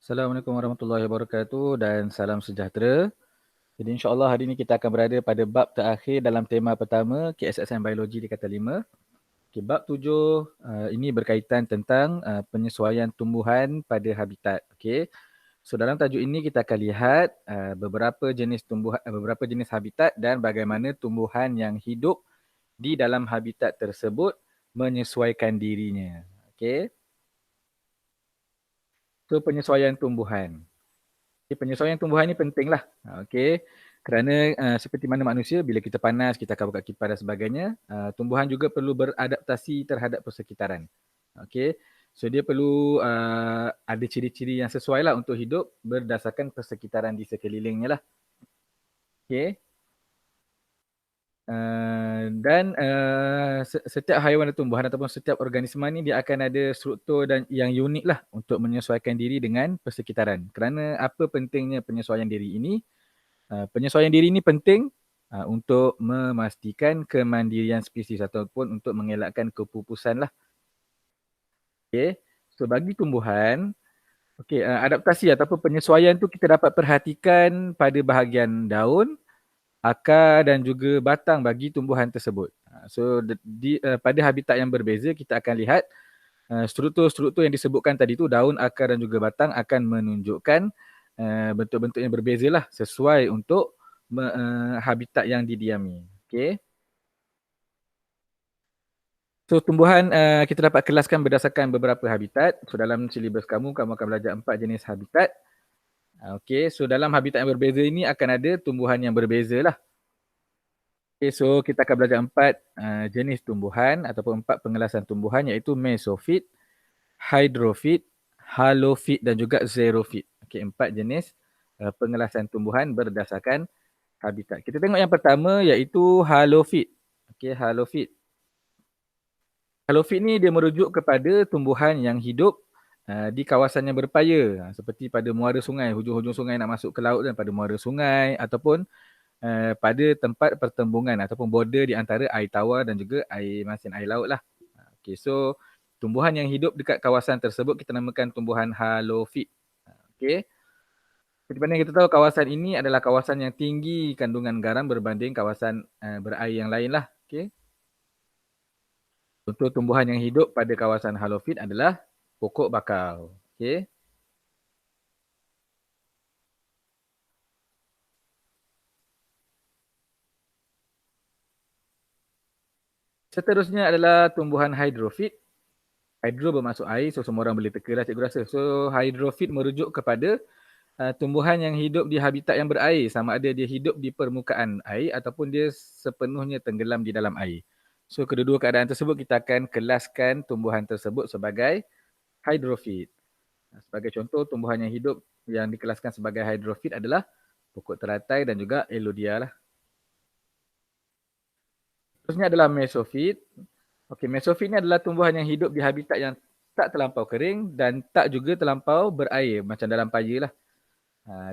Assalamualaikum warahmatullahi wabarakatuh dan salam sejahtera. Jadi insya-Allah hari ini kita akan berada pada bab terakhir dalam tema pertama KSSM Biologi di Kata 5. Okay, bab 7 ini berkaitan tentang penyesuaian tumbuhan pada habitat. Okey. So dalam tajuk ini kita akan lihat beberapa jenis tumbuhan, beberapa jenis habitat dan bagaimana tumbuhan yang hidup di dalam habitat tersebut menyesuaikan dirinya. Okey. So penyesuaian tumbuhan. Okay, penyesuaian tumbuhan ni penting lah. Okay. Kerana seperti mana manusia, bila kita panas, kita akan buka kipas dan sebagainya, tumbuhan juga perlu beradaptasi terhadap persekitaran. Okay. So dia perlu ada ciri-ciri yang sesuai lah untuk hidup berdasarkan persekitaran di sekelilingnya lah. Okay. Dan setiap haiwan dan tumbuhan ataupun setiap organisma ni dia akan ada struktur dan yang unik lah untuk menyesuaikan diri dengan persekitaran. Kerana apa pentingnya penyesuaian diri ini? Penyesuaian diri ini penting untuk memastikan kemandirian spesies ataupun untuk mengelakkan kepupusan lah. Okay. So bagi tumbuhan, adaptasi ataupun penyesuaian tu kita dapat perhatikan pada bahagian daun, akar dan juga batang bagi tumbuhan tersebut. So pada habitat yang berbeza kita akan lihat struktur-struktur yang disebutkan tadi tu, daun, akar dan juga batang akan menunjukkan bentuk-bentuk yang berbeza lah sesuai untuk habitat yang didiami. Okay. So tumbuhan kita dapat kelaskan berdasarkan beberapa habitat. So dalam silibus kamu akan belajar 4 jenis habitat. Okay, so dalam habitat yang berbeza ini akan ada tumbuhan yang berbeza lah. Okay, so kita akan belajar 4 jenis tumbuhan ataupun 4 pengelasan tumbuhan iaitu mesofit, hydrofit, halofit dan juga xerofit. Okay, 4 jenis pengelasan tumbuhan berdasarkan habitat. Kita tengok yang pertama iaitu halofit. Okay, halofit. Halofit ni dia merujuk kepada tumbuhan yang hidup di kawasan yang berpaya, seperti pada muara sungai, hujung-hujung sungai nak masuk ke laut dan pada muara sungai ataupun pada tempat pertembungan ataupun border di antara air tawar dan juga air masin, air laut lah. Okay, so tumbuhan yang hidup dekat kawasan tersebut kita namakan tumbuhan halofit. Okay. Seperti mana kita tahu kawasan ini adalah kawasan yang tinggi kandungan garam berbanding kawasan berair yang lain lah. Okay. Contoh tumbuhan yang hidup pada kawasan halofit adalah pokok bakau. Okay. Seterusnya adalah tumbuhan hydrofit. Hydro bermaksud air, so semua orang boleh teka lah cikgu rasa. So hydrofit merujuk kepada tumbuhan yang hidup di habitat yang berair, sama ada dia hidup di permukaan air ataupun dia sepenuhnya tenggelam di dalam air. So kedua-dua keadaan tersebut kita akan kelaskan tumbuhan tersebut sebagai hydrofit. Sebagai contoh, tumbuhan yang hidup yang dikelaskan sebagai hydrofit adalah pokok teratai dan juga elodia lah. Terusnya adalah mesofit. Okey, mesofit ni adalah tumbuhan yang hidup di habitat yang tak terlampau kering dan tak juga terlampau berair, macam dalam paya lah.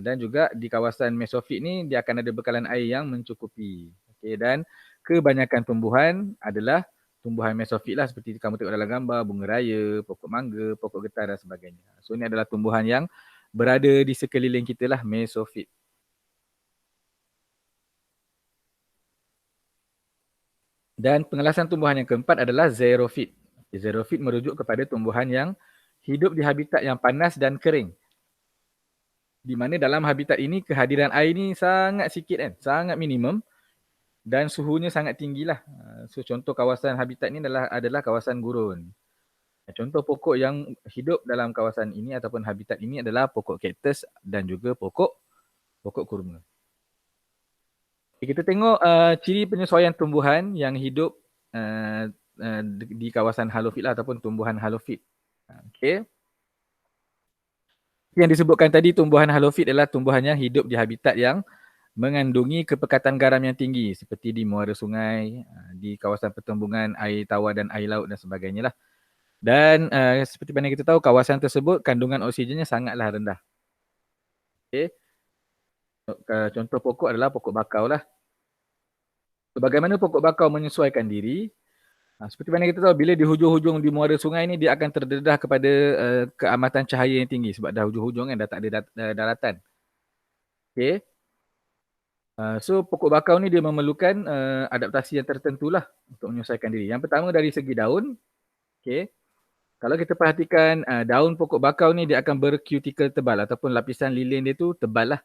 Dan juga di kawasan mesofit ni dia akan ada bekalan air yang mencukupi. Okey, dan kebanyakan tumbuhan adalah tumbuhan mesofit lah, seperti kamu tengok dalam gambar, bunga raya, pokok mangga, pokok getah dan sebagainya. So ini adalah tumbuhan yang berada di sekeliling kita lah, mesofit. Dan pengelasan tumbuhan yang keempat adalah xerofit. Xerofit merujuk kepada tumbuhan yang hidup di habitat yang panas dan kering. Di mana dalam habitat ini kehadiran air ni sangat sikit kan, sangat minimum dan suhunya sangat tinggilah. So contoh kawasan habitat ni adalah kawasan gurun. Contoh pokok yang hidup dalam kawasan ini ataupun habitat ini adalah pokok kaktus dan juga pokok kurma. Kita tengok ciri penyesuaian tumbuhan yang hidup di kawasan halofit lah ataupun tumbuhan halofit. Okay. Yang disebutkan tadi, tumbuhan halofit adalah tumbuhan yang hidup di habitat yang mengandungi kepekatan garam yang tinggi seperti di muara sungai, di kawasan pertembungan air tawar dan air laut dan sebagainya lah. Dan seperti mana kita tahu, kawasan tersebut kandungan oksigennya sangatlah rendah. Okay. Contoh pokok adalah pokok bakau lah. So, bagaimana pokok bakau menyesuaikan diri? Seperti mana kita tahu, bila di hujung-hujung di muara sungai ni, dia akan terdedah kepada keamatan cahaya yang tinggi sebab dah hujung-hujung kan, dah tak ada daratan. Okay. So pokok bakau ni dia memerlukan adaptasi yang tertentu lah untuk menyesuaikan diri. Yang pertama dari segi daun. Okay. Kalau kita perhatikan daun pokok bakau ni, dia akan bercuticle tebal ataupun lapisan lilin dia tu tebal lah.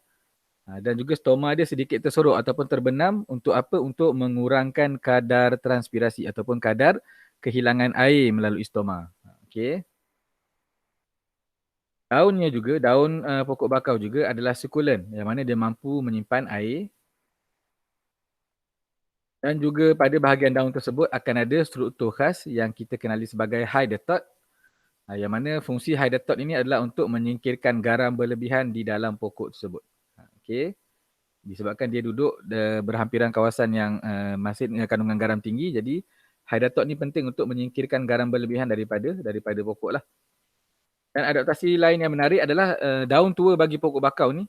Dan juga stoma dia sedikit tersorok ataupun terbenam. Untuk apa? Untuk mengurangkan kadar transpirasi ataupun kadar kehilangan air melalui stoma. Okay. Daunnya juga, daun pokok bakau juga adalah succulent, yang mana dia mampu menyimpan air. Dan juga pada bahagian daun tersebut akan ada struktur khas yang kita kenali sebagai hydatote. Yang mana fungsi hydatote ini adalah untuk menyingkirkan garam berlebihan di dalam pokok tersebut. Okay. Disebabkan dia duduk berhampiran kawasan yang masih dengan kandungan garam tinggi, jadi hydatote ni penting untuk menyingkirkan garam berlebihan daripada pokok lah. Dan adaptasi lain yang menarik adalah daun tua bagi pokok bakau ni,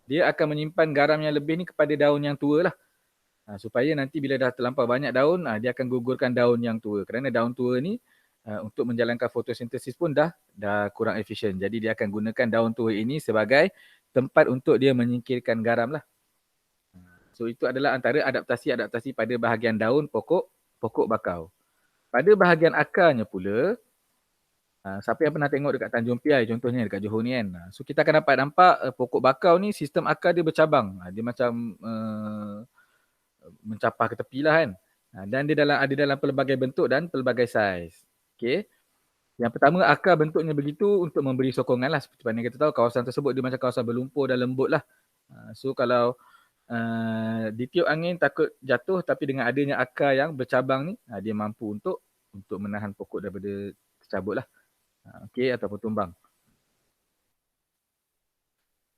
dia akan menyimpan garam yang lebih ni kepada daun yang tua lah. Supaya nanti bila dah terlampau banyak daun, dia akan gugurkan daun yang tua. Kerana daun tua ni untuk menjalankan fotosintesis pun dah kurang efisien. Jadi dia akan gunakan daun tua ini sebagai tempat untuk dia menyingkirkan garam lah. So itu adalah antara adaptasi-adaptasi pada bahagian daun pokok bakau. Pada bahagian akarnya pula, siapa yang pernah tengok dekat Tanjung Piai contohnya, dekat Johor ni kan. So kita akan dapat nampak pokok bakau ni sistem akar dia bercabang. Dia macam mencapah ke tepi lah kan. Dan dia ada dalam pelbagai bentuk dan pelbagai saiz. Okay. Yang pertama, akar bentuknya begitu untuk memberi sokongan lah. Seperti mana kita tahu, kawasan tersebut dia macam kawasan berlumpur dan lembut lah. So kalau ditiup angin takut jatuh, tapi dengan adanya akar yang bercabang ni, dia mampu untuk menahan pokok daripada tercabut lah. Okay, ataupun tumbang.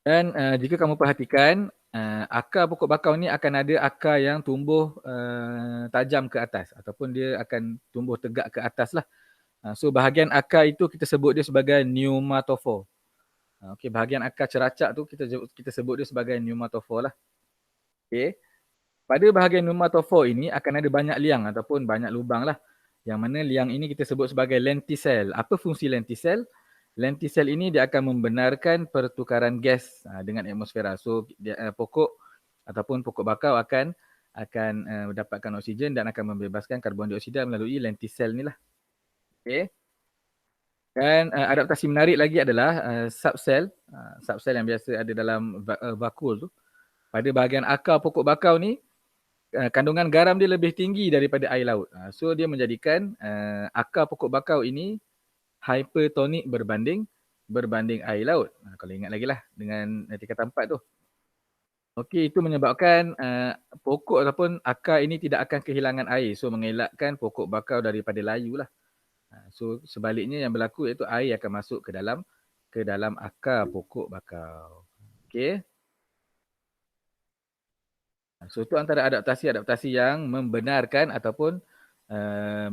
Dan jika kamu perhatikan, akar pokok bakau ni akan ada akar yang tumbuh tajam ke atas ataupun dia akan tumbuh tegak ke atas lah. So bahagian akar itu kita sebut dia sebagai pneumatophore. Okay, bahagian akar ceracak tu kita sebut dia sebagai pneumatophore lah. Okay. Pada bahagian pneumatophore ini akan ada banyak liang ataupun banyak lubang lah. Yang mana liang ini kita sebut sebagai lenticel. Apa fungsi lenticel? Lenticel ini dia akan membenarkan pertukaran gas dengan atmosfera. So pokok ataupun pokok bakau akan mendapatkan oksigen dan akan membebaskan karbon dioksida melalui lenticel ni lah. Okay. Dan adaptasi menarik lagi adalah subsel. Subsel yang biasa ada dalam vakul tu. Pada bahagian akar pokok bakau ni, kandungan garam dia lebih tinggi daripada air laut. So dia menjadikan akar pokok bakau ini hypertonik berbanding air laut. Kalau ingat lagi lah dengan tingkatan 4 tu. Okey, itu menyebabkan pokok ataupun akar ini tidak akan kehilangan air. So mengelakkan pokok bakau daripada layu lah. So sebaliknya yang berlaku iaitu air akan masuk ke dalam akar pokok bakau. Okey. So itu antara adaptasi-adaptasi yang membenarkan ataupun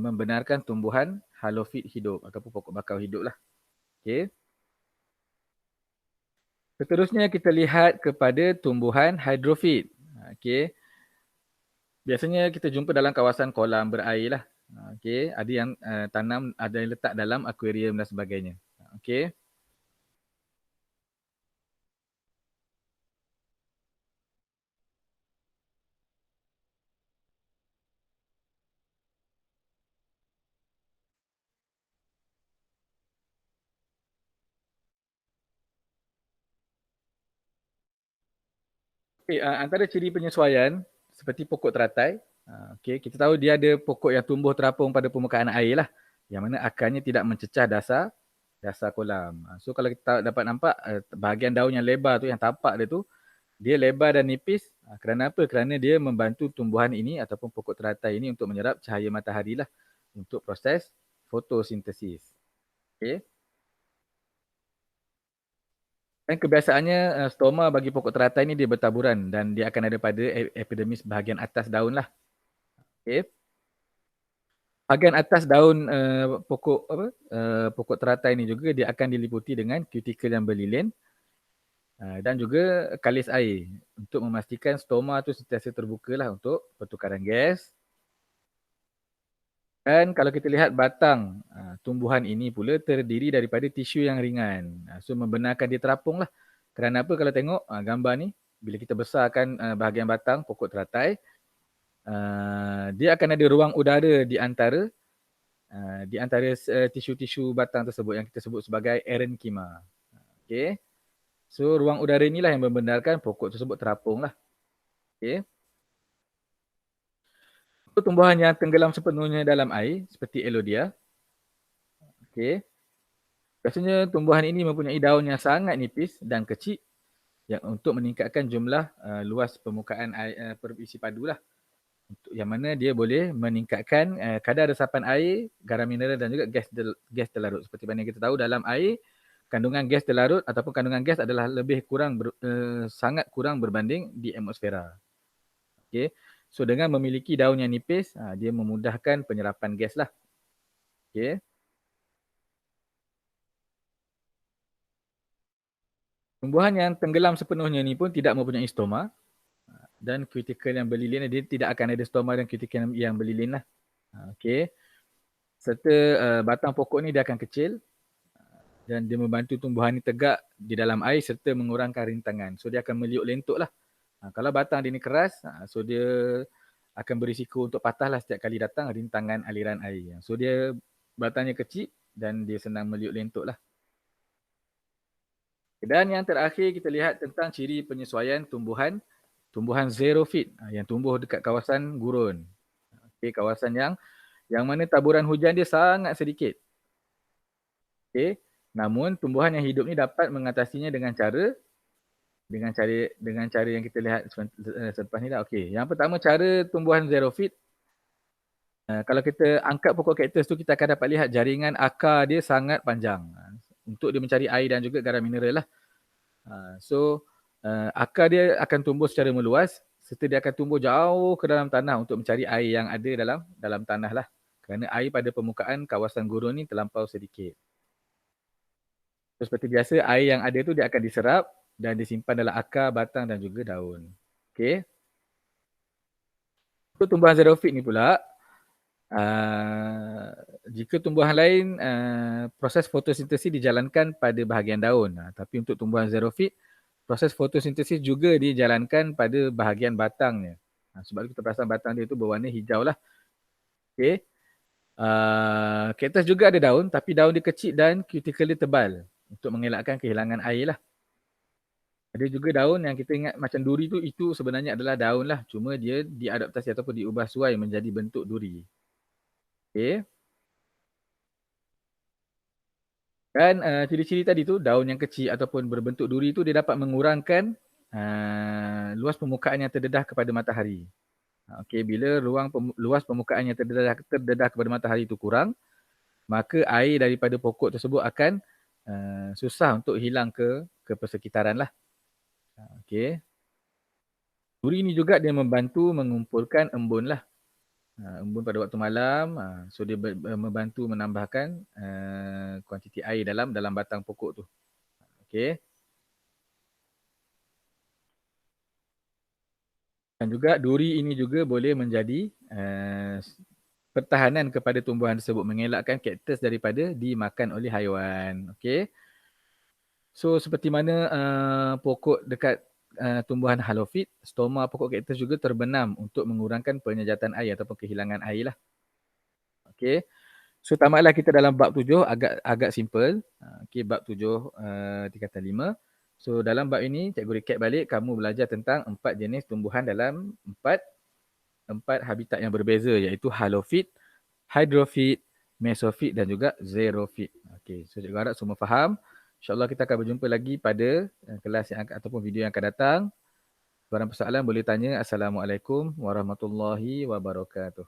membenarkan tumbuhan halofit hidup ataupun pokok bakau hidup lah. Okay. Seterusnya kita lihat kepada tumbuhan hidrofit. Okay. Biasanya kita jumpa dalam kawasan kolam berair lah. Okay. Ada yang tanam, ada yang letak dalam akuarium dan sebagainya. Okay. Okay, antara ciri penyesuaian seperti pokok teratai, okay, kita tahu dia ada pokok yang tumbuh terapung pada permukaan air lah, yang mana akarnya tidak mencecah dasar kolam. So kalau kita dapat nampak bahagian daun yang lebar tu, yang tapak dia tu, dia lebar dan nipis. Kerana apa? Kerana dia membantu tumbuhan ini ataupun pokok teratai ini untuk menyerap cahaya matahari lah untuk proses fotosintesis. Okay. Dan kebiasaannya stoma bagi pokok teratai ni dia bertaburan dan dia akan ada pada epidermis bahagian atas daun lah. Okay. Bahagian atas daun pokok teratai ni juga dia akan diliputi dengan cuticle yang berlilin dan juga kalis air untuk memastikan stoma tu sentiasa terbuka lah untuk pertukaran gas. Dan kalau kita lihat batang tumbuhan ini pula terdiri daripada tisu yang ringan. So membenarkan dia terapung lah. Kerana apa kalau tengok gambar ni, bila kita besarkan bahagian batang pokok teratai, dia akan ada ruang udara di antara tisu-tisu batang tersebut yang kita sebut sebagai erenkima. Okay. So ruang udara inilah yang membenarkan pokok tersebut terapung lah. Okay. So, tumbuhan yang tenggelam sepenuhnya dalam air seperti Elodea. Okay. Biasanya tumbuhan ini mempunyai daun yang sangat nipis dan kecil yang untuk meningkatkan jumlah luas permukaan air, perisi padu lah. Yang mana dia boleh meningkatkan kadar resapan air, garam mineral dan juga gas terlarut. Seperti mana kita tahu dalam air, kandungan gas terlarut ataupun kandungan gas adalah lebih kurang sangat kurang berbanding di atmosfera. Okay. So dengan memiliki daun yang nipis, dia memudahkan penyerapan gas lah. Okay. Tumbuhan yang tenggelam sepenuhnya ni pun tidak mempunyai stoma dan kutikel yang berlilin. Dia tidak akan ada stoma dan kutikel yang berlilin lah. Okay. Serta batang pokok ni dia akan kecil dan dia membantu tumbuhan ni tegak di dalam air serta mengurangkan rintangan. So dia akan meliuk lentuk lah. Kalau batang dia ni keras, so dia akan berisiko untuk patah lah setiap kali datang rintangan aliran air. So dia batangnya kecil dan dia senang meliuk lentuk lah. Dan yang terakhir kita lihat tentang ciri penyesuaian tumbuhan xerophyte yang tumbuh dekat kawasan gurun. Okay, kawasan yang mana taburan hujan dia sangat sedikit. Okay. Namun tumbuhan yang hidup ni dapat mengatasinya dengan cara yang kita lihat selepas ni lah. Okay. Yang pertama cara tumbuhan xerophyte. Kalau kita angkat pokok kaktus tu kita akan dapat lihat jaringan akar dia sangat panjang untuk dia mencari air dan juga garam mineral lah. So akar dia akan tumbuh secara meluas serta dia akan tumbuh jauh ke dalam tanah untuk mencari air yang ada dalam tanah lah. Kerana air pada permukaan kawasan gurun ni terlampau sedikit. So, seperti biasa air yang ada tu dia akan diserap dan disimpan dalam akar, batang dan juga daun. Okay. Untuk tumbuhan xerophyte ni pula, jika tumbuhan lain proses fotosintesis dijalankan pada bahagian daun. Tapi untuk tumbuhan xerophyte, proses fotosintesis juga dijalankan pada bahagian batangnya. Sebab itu kita perasan batang dia tu berwarna hijau lah. Okay. Kaktus juga ada daun tapi daun dia kecil dan kutikel dia tebal untuk mengelakkan kehilangan air lah. Ada juga daun yang kita ingat macam duri tu, itu sebenarnya adalah daun lah. Cuma dia diadaptasi ataupun diubah suai menjadi bentuk duri. Okay. Dan ciri-ciri tadi tu, daun yang kecil ataupun berbentuk duri tu, dia dapat mengurangkan luas permukaan yang terdedah kepada matahari. Okay, bila luas permukaan yang terdedah kepada matahari itu kurang, maka air daripada pokok tersebut akan susah untuk hilang ke persekitaran lah. Okay. Duri ni juga dia membantu mengumpulkan embun lah. Embun pada waktu malam. So dia membantu menambahkan kuantiti air dalam batang pokok tu. Okay. Dan juga duri ini juga boleh menjadi pertahanan kepada tumbuhan tersebut. Mengelakkan kaktus daripada dimakan oleh haiwan. Okay. So seperti mana pokok dekat tumbuhan halofit, stoma pokok kaktus juga terbenam untuk mengurangkan penyejatan air ataupun kehilangan air lah. Okay. So tamatlah kita dalam bab 7, agak simple. Okay, bab 7 tingkatan 5. So dalam bab ini cikgu recap balik, kamu belajar tentang 4 jenis tumbuhan dalam 4 habitat yang berbeza, iaitu halofit, hydrofit, mesofit dan juga xeropit. Okay, so cikgu harap semua faham. InsyaAllah kita akan berjumpa lagi pada kelas yang ataupun video yang akan datang. Barang persoalan boleh tanya. Assalamualaikum warahmatullahi wabarakatuh.